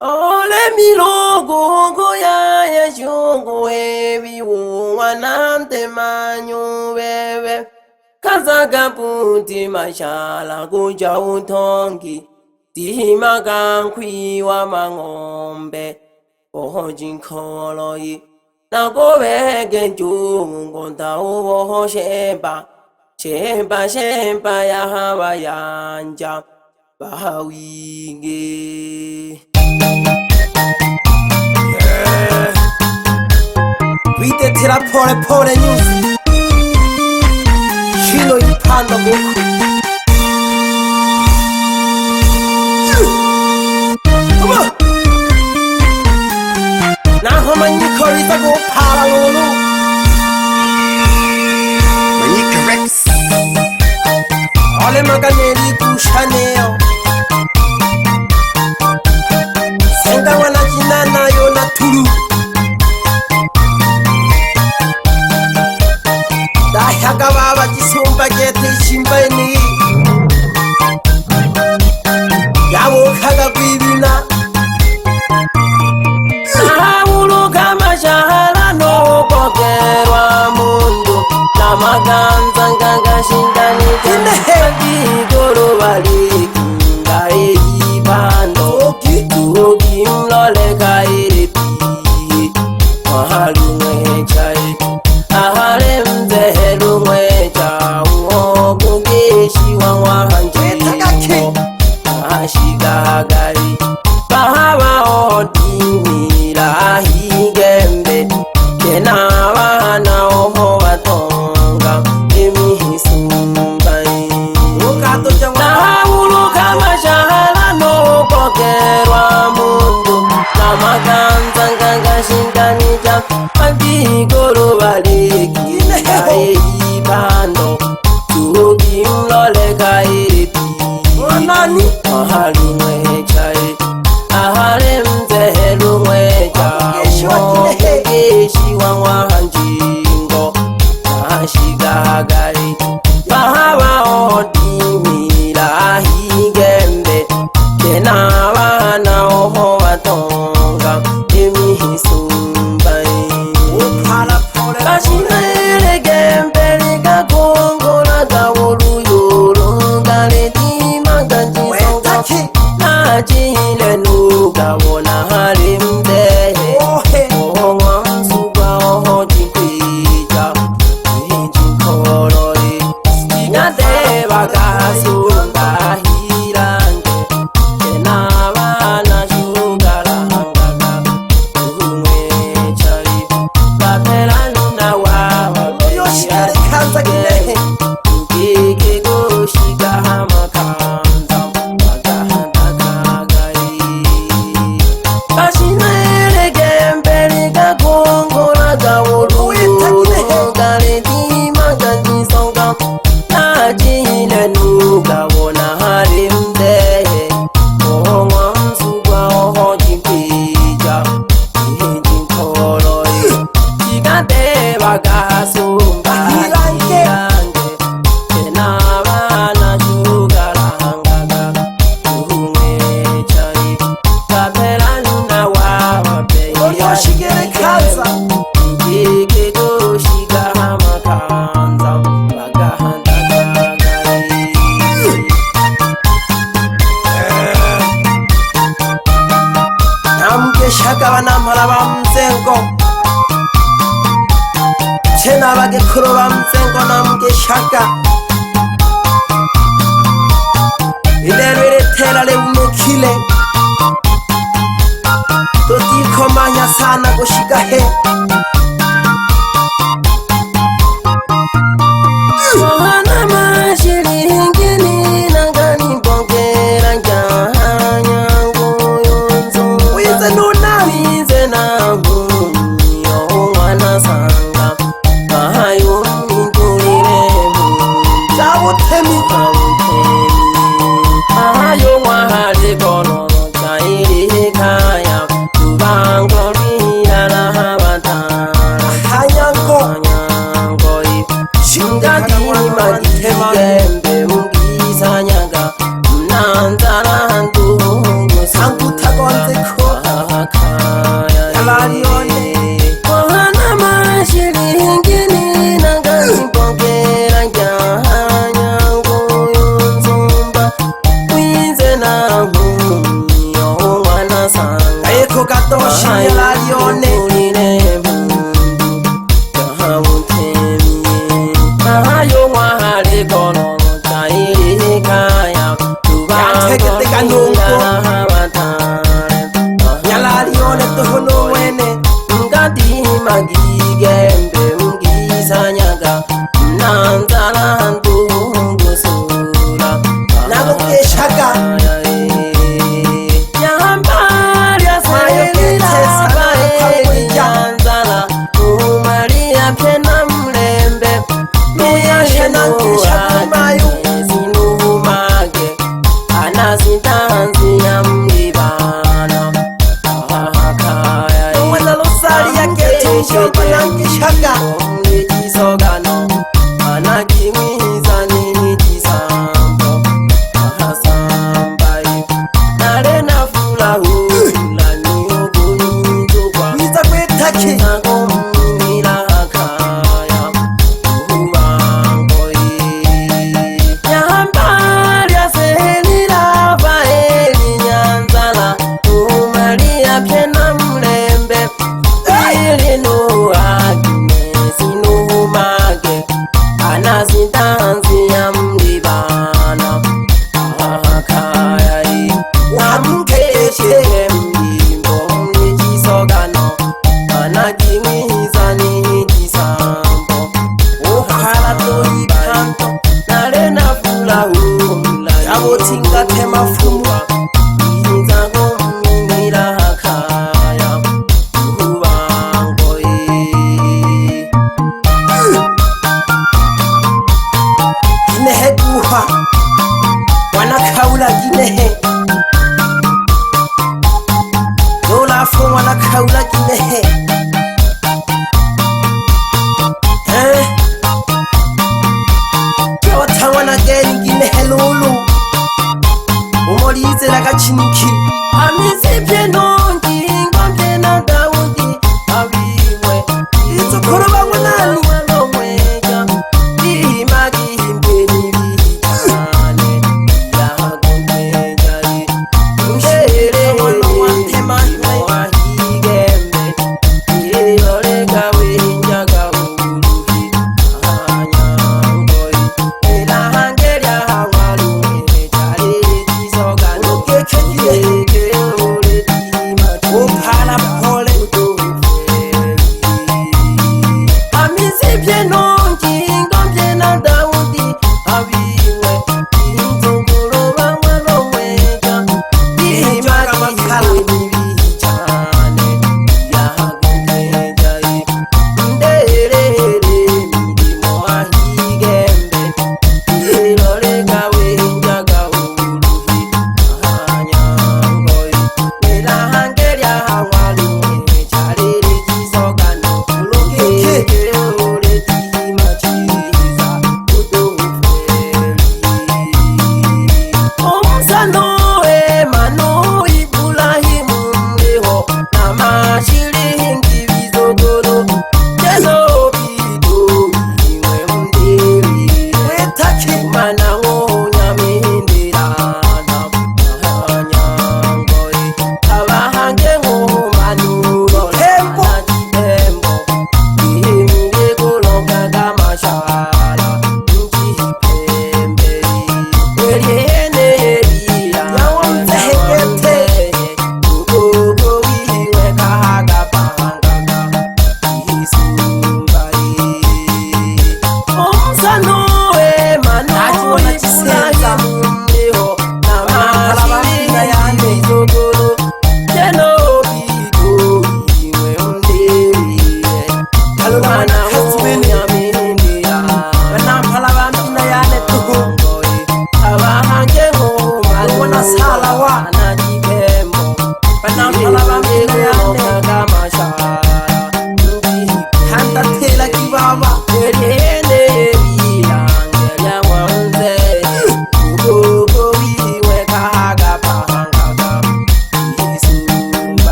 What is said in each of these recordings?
Ole milogo goya ya shungu hebi wanante manyu bebe kazaga puti mashala kuja utongi timaga kwi wa mangombe ohojin koloi na gobe genju ngonda ubo sheba sheba ya hawa yanja bahawinge. Vite tira pole pole nyuzi Shilo ipanda boku Naho manyikoriza go pala lulu Manyika Rex Ole maganeli kushaneo Senga wana jinana yo na tulu Dahaga baba jisumba gete chimbaini Yabo kaga bibina Sahabulu kama shahala no kokerwa mundu Na maganza nganga shindani jani Goro wali kinga ibano Tuhogi mlole kairi pi Mahalu mechai Ahare mzehelu mwecha Uogu geshi wa hanjimo Ashiga gari Bahaba odini lahi gembe Kena wana oho watonga Emi hisumbai Nahabulu kama shahala no kokerwa mundu Na maganza nganga shindani jam Adi goro baleki Kae ibando Tuhogi mlole kae pi Mahalu mwechae Ahare mzehelu mwecha Geshi wa hanjingo Ashiga gari Bahaba odini lahi gembe Kena wana oho watonga Emi hisumbai Kashina ele gembe Liga kongo na gawolu yolo Gale di maganji songa Najile nuga wona halimde Oho msuga oho jipija Kolori Nyate bagasu bahirange Kena wana shugarangaga Umechari Batela nuna wawa Yoshikare kanza kinehe Ukeke goshiga hamakanza Magahanda kagari Kashina ele gembe Liga kongo na gawolu Gale di maganji songa Najile nuga wona halimde Oho msuga oho jimpija Hijin koloi Chigande bagasu mbahirange Kena wana shugarangaga Umechari Kapela nuna wawa beya Shigere kanza Ukeke goshiga hamakanza Bagahanda kagari Namuke shaka banamara bamzengo Tena bage kuro bamzengo namuke shaka Ilere tela le umekile Toti komanya sana goshika he Mohana mashiri hingini Nangani bongera njahanya Ngoyonzo Wize nuna Wize na huni Yohwana sanga Mahayo mintulire Jawo temi Mahayo wahale kono Chairi kaya Kubangori ala haba Shinyalalione Magigembe ungisanyaga nanzala ndungusura nabo keshaga yambaria sayelira bayanzala umaria pena mlembe muyashena kishakumayu zinumage anasintanzi ya mlibana wala losari yake Shaka Sogano Anakimiza nini kisambo Ahasambai Narena fula hula nyugulu njugwa Niza kwetaki Nagomila hakaya Uwangoi Nyambaria sehelira baeli nyanzala Umaria pena mlembe Ilinu Anasintanzi ya mlibana Akayai Wamkeshe mlimbo mlijisogano Anakimiza nijisambo Uhala toikanto Narena fula hula Yabotinga tema fumwa Inzago mimira hakaya Uwangoi Wanakaula ginehe Dola fo wanakaula ginehe Yota wanageni ginehe lulu Umolize la kachiniki Amizi nongi ngombe na Daudi Abiwe Izo koroba mwanani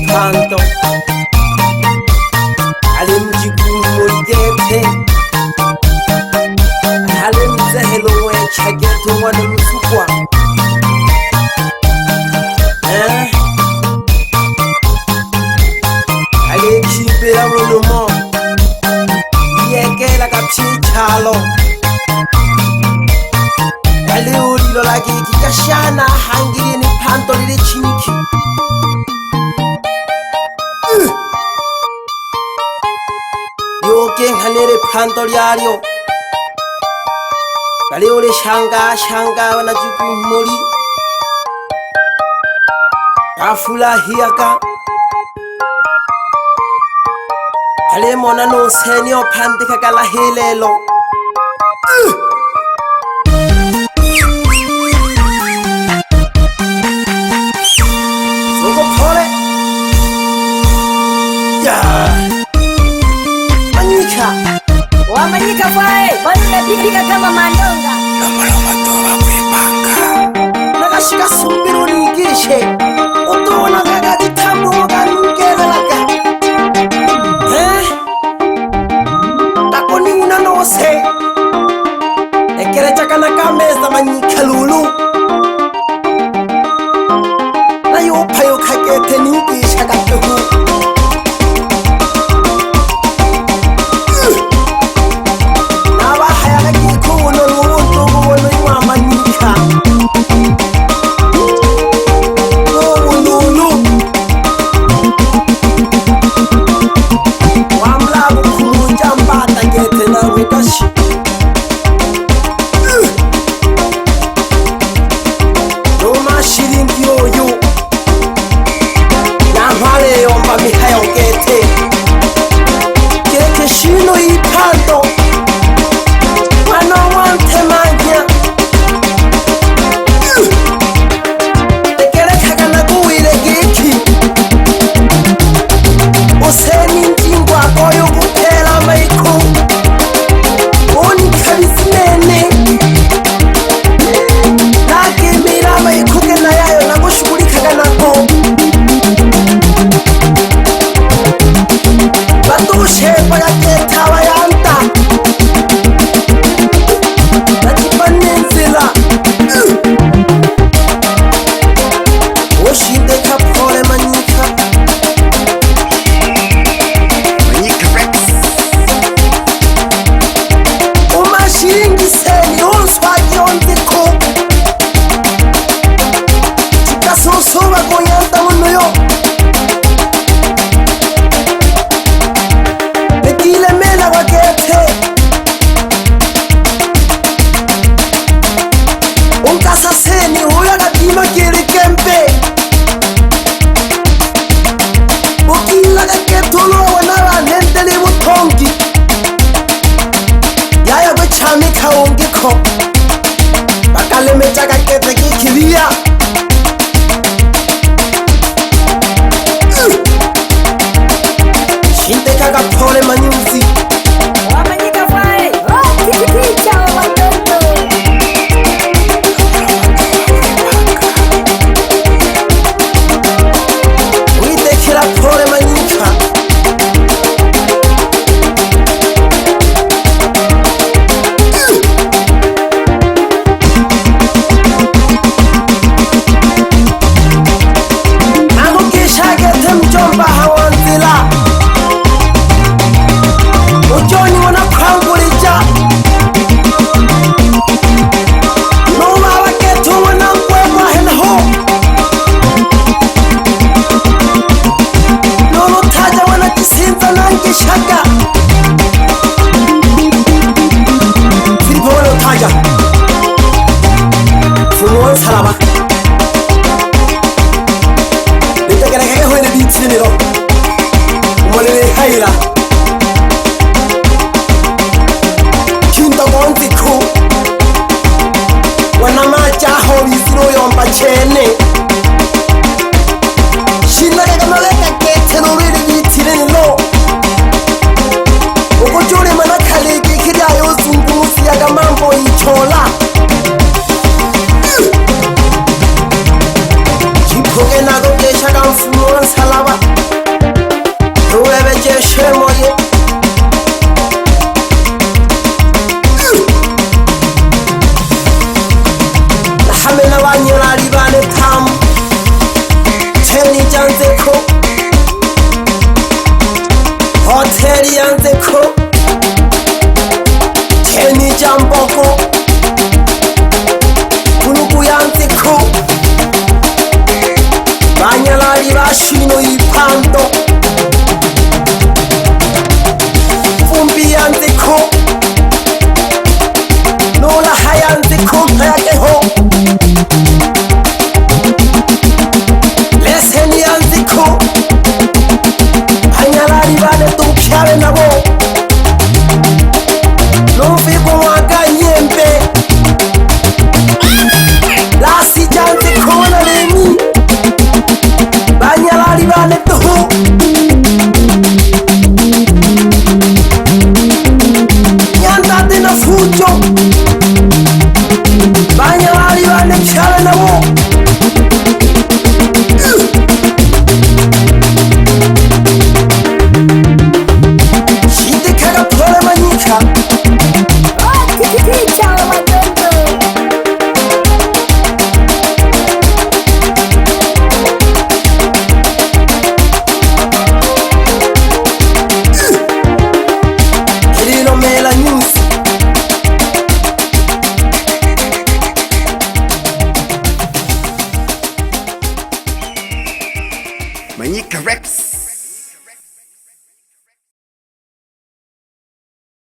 Canto, alimjikuni halo aliulilo laki kikashana hangiri ni panto lili chiniki yoke hanere panto lyalyo aliule shanga wanajikumuli afulahiaka alemona noseni ophandika kalahilelo sokophole ya manyika wamanyika kwae wanapika kama mandonga nakashika sumbiro nigishe utona kagaji tambo kanukelelaka takoni una nose ekerechakana kameza manyika lulu nayopayo kagete nigisha gatehu shamboko kunuku yanziku banyalali bashino yipanto